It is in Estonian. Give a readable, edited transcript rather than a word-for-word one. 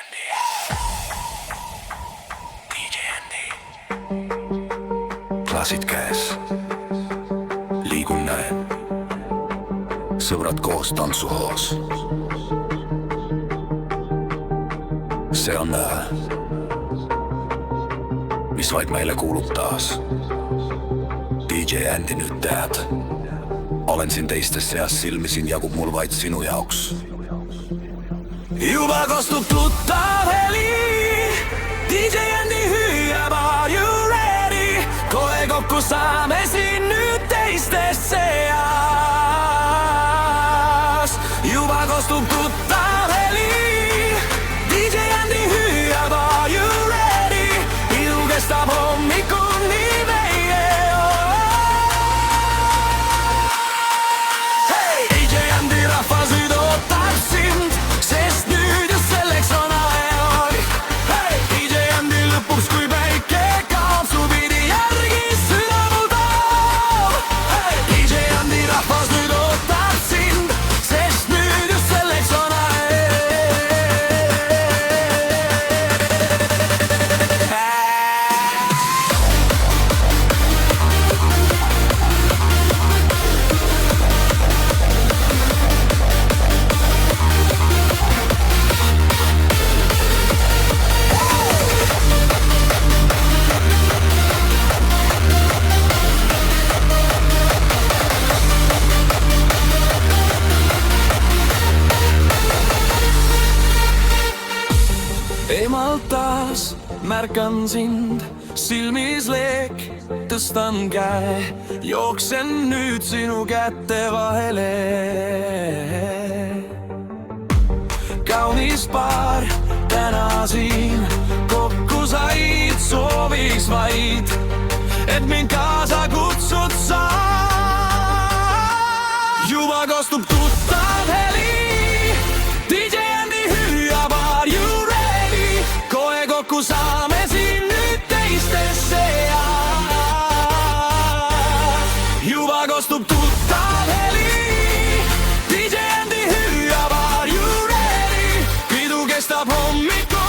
Andy. DJ Andy. Klaasid käes. Liigun, näen. Sõbrad koos tantsuhoos. See on mis vaid meile kuulub taas. DJ Andy, nüüd tead. Olen siin teiste seas, silmi siin jagub mul vaid sinu jaoks. Juba kostub tuttav heli. DJ Andy hüüab, are you ready? Kohe kokku saame siin nüüd teiste seas. Juba kostub tuttav heli. DJ Andy hüüab, are you ready? Ilu kestab hommikuni meie. Hey! DJ Andy, rahvas nüüd ootab sind, sest nüüd just selleks on aeg. Hey! DJ Andy lõpuks, kui päike kaob, su pidi järgi süda mul toob. Hey! DJ Andy, rahvas nüüd ootab sind, sest nüüd just selleks on aeg. Eemalt taas märkan sind, silmis leek, tõstan käe, jooksen nüüd sinu kätte vahele. Kaunis paar täna siin kokku said, sooviks vaid, et mind kaasa kutsud sa. Juba kostub tuttav heli. DJ Andy hüüab, are you ready? Kohe kokku saame siin nüüd teiste seas. Juba kostub tuttav heli. DJ Andy hüüab, are you ready? Pidu kestab hommikul.